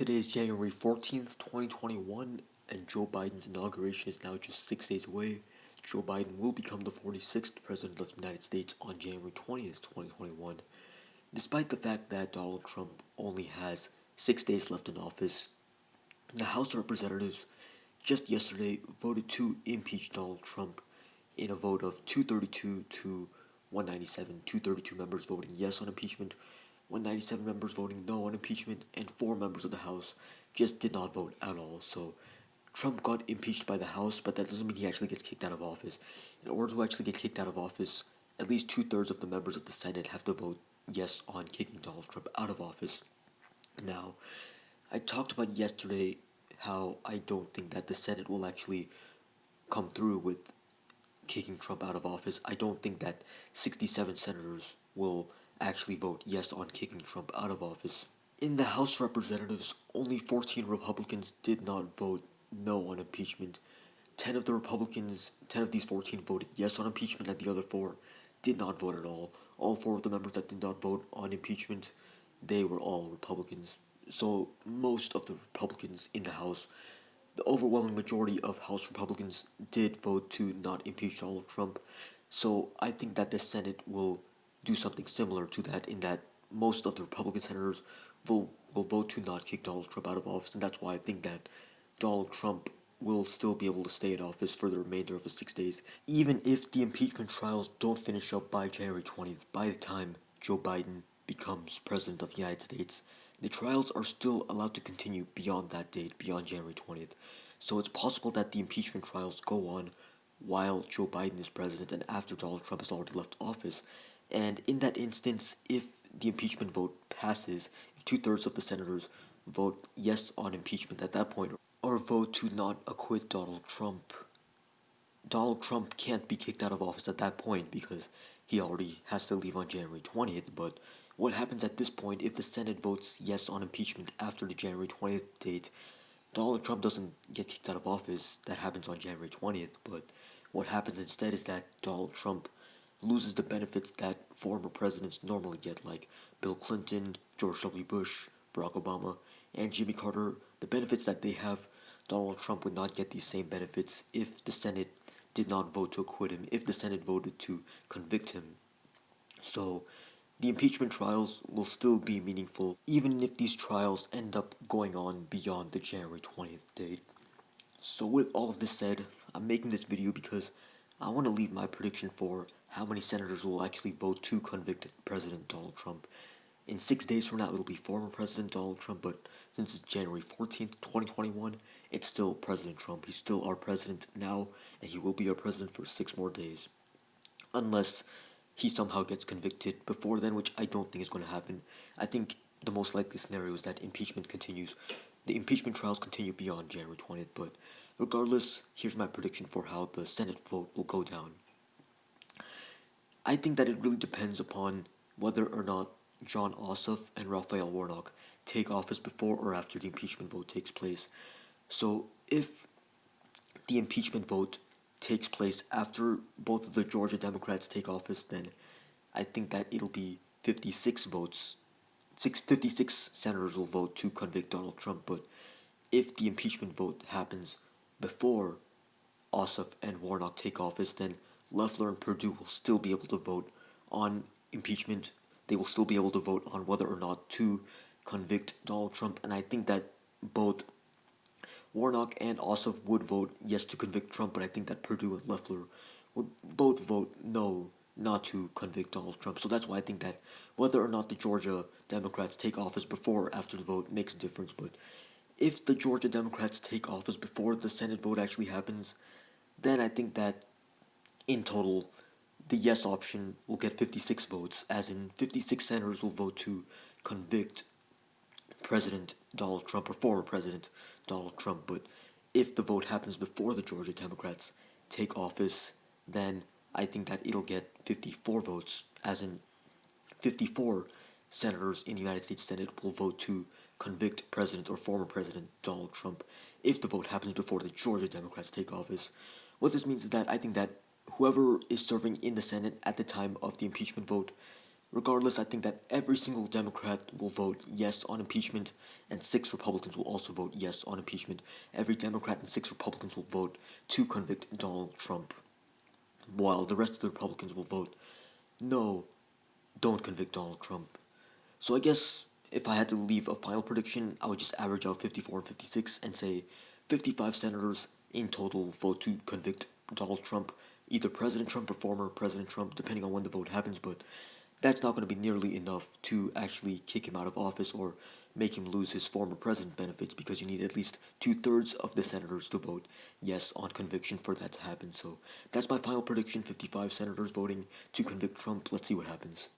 Today is January 14th, 2021, and Joe Biden's inauguration is now just 6 days away. Joe Biden will become the 46th President of the United States on January 20th, 2021. Despite the fact that Donald Trump only has 6 days left in office, the House of Representatives just yesterday voted to impeach Donald Trump in a vote of 232 to 197. 232 members voting yes on impeachment, 197 members voting no on impeachment, and 4 members of the House just did not vote at all. So Trump got impeached by the House, but that doesn't mean he actually gets kicked out of office. In order to actually get kicked out of office, at least 2/3 of the members of the Senate have to vote yes on kicking Donald Trump out of office. Now, I talked about yesterday how I don't think that the Senate will actually come through with kicking Trump out of office. I don't think that 67 senators will actually vote yes on kicking Trump out of office. In the House of Representatives, only 14 Republicans did not vote no on impeachment. 10 of these 14 voted yes on impeachment, and the other 4 did not vote at all. All 4 of the members that did not vote on impeachment, they were all Republicans. So most of the Republicans in the House, the overwhelming majority of House Republicans did vote to not impeach Donald Trump. So I think that the Senate will do something similar to that, in that most of the Republican senators will vote to not kick Donald Trump out of office, and that's why I think that Donald Trump will still be able to stay in office for the remainder of the 6 days, even if the impeachment trials don't finish up by January 20th. By the time Joe Biden becomes President of the United States, the trials are still allowed to continue beyond that date, beyond January 20th. So it's possible that the impeachment trials go on while Joe Biden is president and after Donald Trump has already left office. And in that instance, if the impeachment vote passes, if 2/3 of the senators vote yes on impeachment at that point, or vote to not acquit Donald Trump can't be kicked out of office at that point because he already has to leave on January 20th. But what happens at this point if the Senate votes yes on impeachment after the January 20th date? Donald Trump doesn't get kicked out of office. That happens on January 20th. But what happens instead is that Donald Trump loses the benefits that former presidents normally get, like Bill Clinton, George W. Bush, Barack Obama, and Jimmy Carter. The benefits that they have, Donald Trump would not get these same benefits if the Senate did not vote to acquit him, if the Senate voted to convict him. So the impeachment trials will still be meaningful, even if these trials end up going on beyond the January 20th date. So with all of this said, I'm making this video because I want to leave my prediction for how many senators will actually vote to convict President Donald Trump. In 6 days from now, it'll be former President Donald Trump, but since it's January 14th, 2021, it's still President Trump. He's still our president now, and he will be our president for 6 more days. Unless he somehow gets convicted before then, which I don't think is going to happen. I think the most likely scenario is that impeachment continues. The impeachment trials continue beyond January 20th, but regardless, here's my prediction for how the Senate vote will go down. I think that it really depends upon whether or not Jon Ossoff and Raphael Warnock take office before or after the impeachment vote takes place. So if the impeachment vote takes place after both of the Georgia Democrats take office, then I think that it'll be 56 votes. 56 senators will vote to convict Donald Trump, but if the impeachment vote happens before Ossoff and Warnock take office, then Loeffler and Perdue will still be able to vote on impeachment. They will still be able to vote on whether or not to convict Donald Trump, and I think that both Warnock and Ossoff would vote yes to convict Trump, but I think that Perdue and Loeffler would both vote no, not to convict Donald Trump. So that's why I think that whether or not the Georgia Democrats take office before or after the vote makes a difference. But if the Georgia Democrats take office before the Senate vote actually happens, then I think that in total, the yes option will get 56 votes, as in 56 senators will vote to convict President Donald Trump, or former President Donald Trump. But if the vote happens before the Georgia Democrats take office, then I think that it'll get 54 votes, as in 54 senators in the United States Senate will vote to convict President or former President Donald Trump if the vote happens before the Georgia Democrats take office. What this means is that I think that whoever is serving in the Senate at the time of the impeachment vote Regardless, I think that every single Democrat will vote yes on impeachment, and 6 Republicans will also vote yes on impeachment. Every Democrat and 6 Republicans will vote to convict Donald Trump, while the rest of the Republicans will vote no, don't convict Donald Trump. So I guess if I had to leave a final prediction, I would just average out 54 and 56 and say 55 senators in total vote to convict Donald Trump, either President Trump or former President Trump, depending on when the vote happens, but that's not going to be nearly enough to actually kick him out of office or make him lose his former president benefits because you need at least 2/3 of the senators to vote yes on conviction for that to happen. So that's my final prediction, 55 senators voting to convict Trump. Let's see what happens.